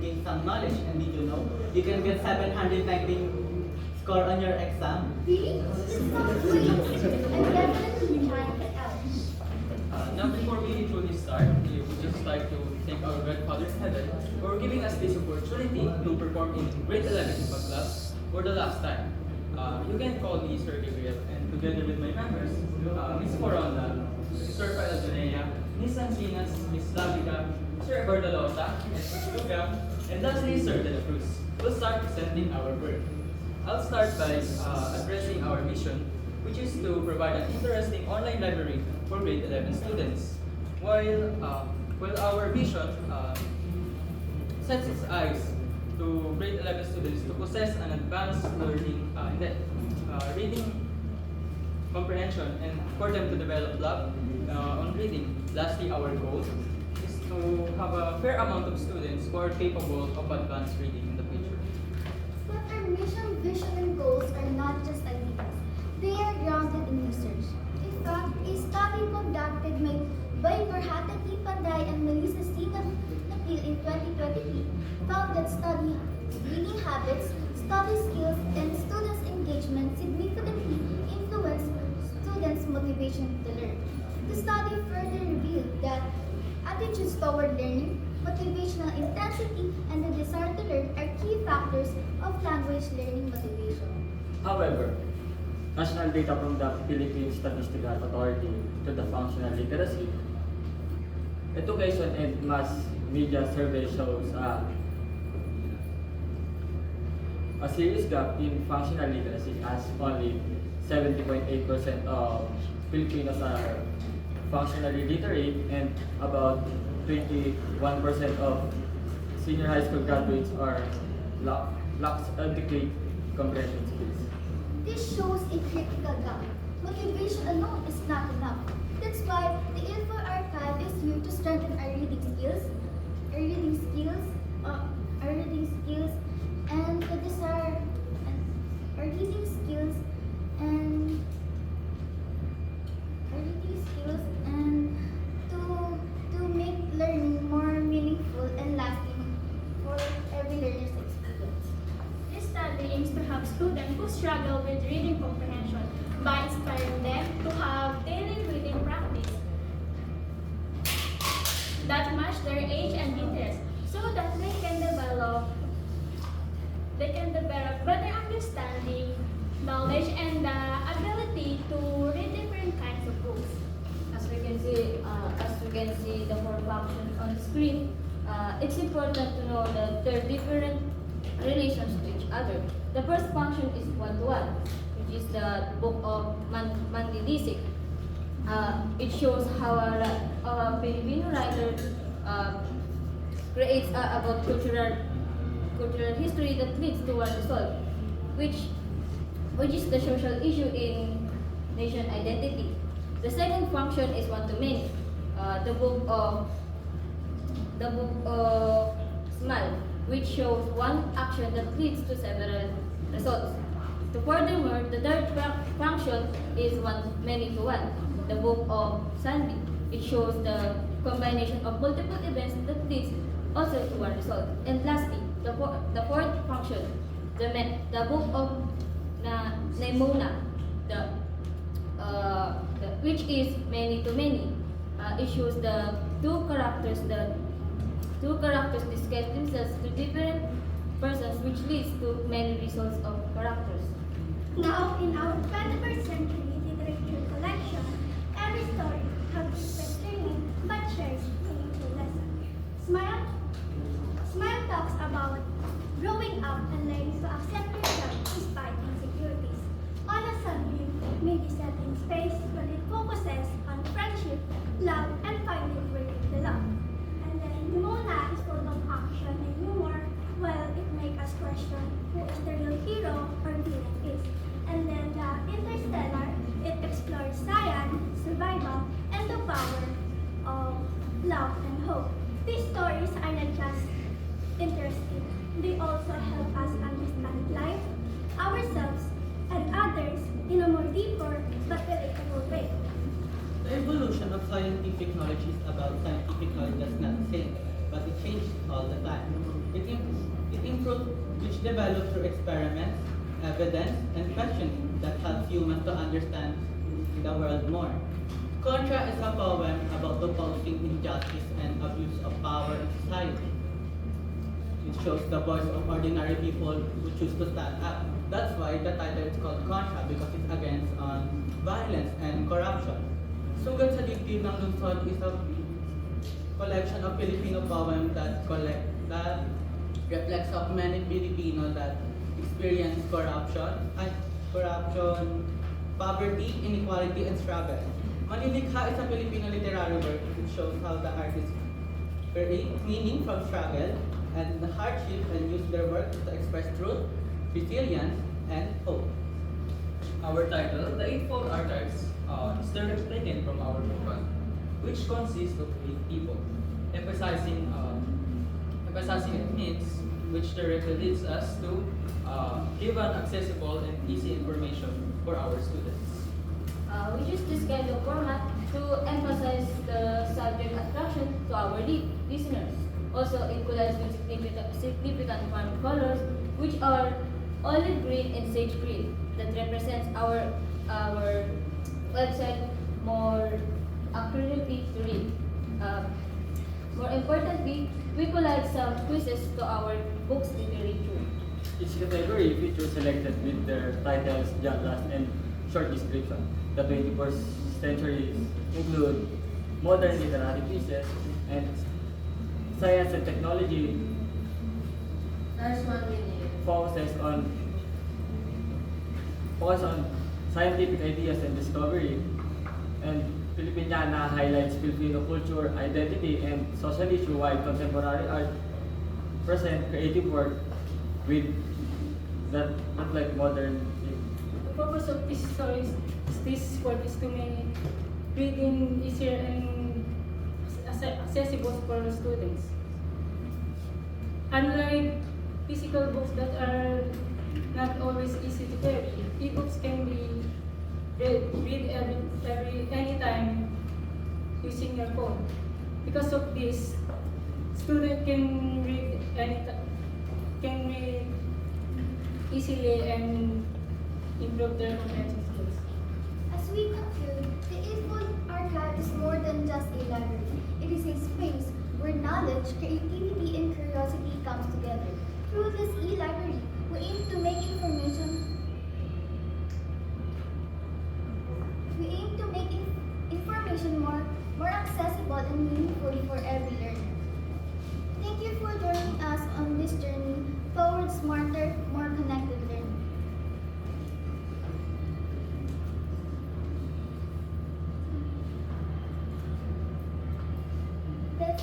gain some knowledge. And did you know you can get 719 score on your exam? Really? This sounds great. I'm definitely trying it out. Now, before we truly start, we would just like to thank our God Father in heaven for giving us this opportunity to perform in grade 11 Ipa class for the last time. You can call me Sir Gabriel, and together with my members, Ms. Corona, Sir Paladonea, Ms. Ancinas, Ms. Lavica, Sir Bordalota, Ms. Luga, and lastly, Sir De La Cruz, will start presenting our work. I'll start by addressing our mission, which is to provide an interesting online library for grade 11 students. While our vision sets its eyes to grade 11 students to possess an advanced reading comprehension and for them to develop love on reading. Lastly, our goal is to have a fair amount of students who are capable of advanced reading in the future. But our mission, vision, and goals are not just ideas. They are grounded in research. In fact, a study conducted by Berhata Panday and Melissa C. Napil in 2023 found that study reading habits, study skills, and students' engagement significantly influence students' motivation to learn. The study further revealed that attitudes toward learning, motivational intensity, and the desire to learn are key factors of language learning motivation. However, national data from the Philippine Statistical Authority to the functional literacy, education and mass media survey shows a serious gap in functional literacy as only 70.8% of Filipinos are functionally literate and about 21% of senior high school graduates are lacks adequate comprehension skills. This shows a critical gap. Motivation alone is not enough. That's why the Info Archive is here to strengthen our reading skills, and the desire, and our reading skills, and to make learning more meaningful and lasting for every learner's experience. This study aims to help students who struggle with reading comprehension by inspiring them to have daily reading practice that match their age and interest so that they can develop better understanding, knowledge, and the ability to read different kinds of books. As we can see the four functions on the screen, it's important to know that there are different relations to each other. The first function is one-to-one, which is the book of Mandy Disick. It shows how a Filipino writer creates about cultural history that leads to one result, which is the social issue in nation identity. The second function is one-to-many, the book of Smile, which shows one action that leads to several results. Furthermore, the third function is many-to-one, the book of Sandy. It shows the combination of multiple events that leads also to one result. And lastly, the fourth function, the book of Naimona, which is many-to-many. It shows the two characters disguise themselves to different persons, which leads to many results of characters. Now, in our 21st century literature collection, every story has different learning but shares meaningful lessons. Smile talks about growing up and learning to accept yourself despite insecurities. On a Sunbeam may be set in space when it focuses on friendship, love, and finding worthy to love. And then Mona is full of action and humor, while it makes us question who is the real hero or villain is. And then the Interstellar, it explores science, survival, and the power of love and hope. These stories are not just interesting, they also help us understand life, ourselves, and others in a more deeper but relatable way. The evolution of scientific knowledge is about scientific knowledge that's not the same, but it changes all the time. It improves, which develops through experiments, evidence, and questioning that helps humans to understand the world more. Contra is a poem about opposing injustice and abuse of power in society. It shows the voice of ordinary people who choose to stand up. That's why the title is called Contra, because it's against violence and corruption. Sugat sa Dibdib ng Lungsod is a collection of Filipino poems that reflects of many Filipinos that experience corruption, poverty, inequality, and struggle. Manilikha is a Filipino literary work. It shows how the artists create meaning from struggle and the hardship and use their work to express truth, resilience, and hope. Our title, The Eightfold Archives, is directly taken from our book, which consists of 8 people, emphasizing it means, which directly leads us to give an accessible and easy information for our students. We use this kind of format to emphasize the subject attraction to our listeners. Also, it collides with significant font colors, which are olive green and sage green, that represents our website more accurately to read. More importantly, we collect some quizzes to our books literature. Each category features selected with their titles, genres, and short description. The 21st century include modern literary pieces and science and technology focuses on scientific ideas and discovery, and Filipiniana highlights Filipino culture, identity, and social issue, while contemporary art present creative work with that reflect modern. The purpose of this story this work is to make reading easier and accessible for students. Unlike physical books that are not always easy to carry, e-books can be read anytime using your phone. Because of this, student can read easily and improve their comprehension skills. As we conclude, the Eightfold Archive is more than just a library. It is a space where knowledge, creativity, and curiosity comes together. Through this e-library, we aim to make information more accessible and meaningful for every learner. Thank you for joining us on this journey towards smarter, more connected learning. That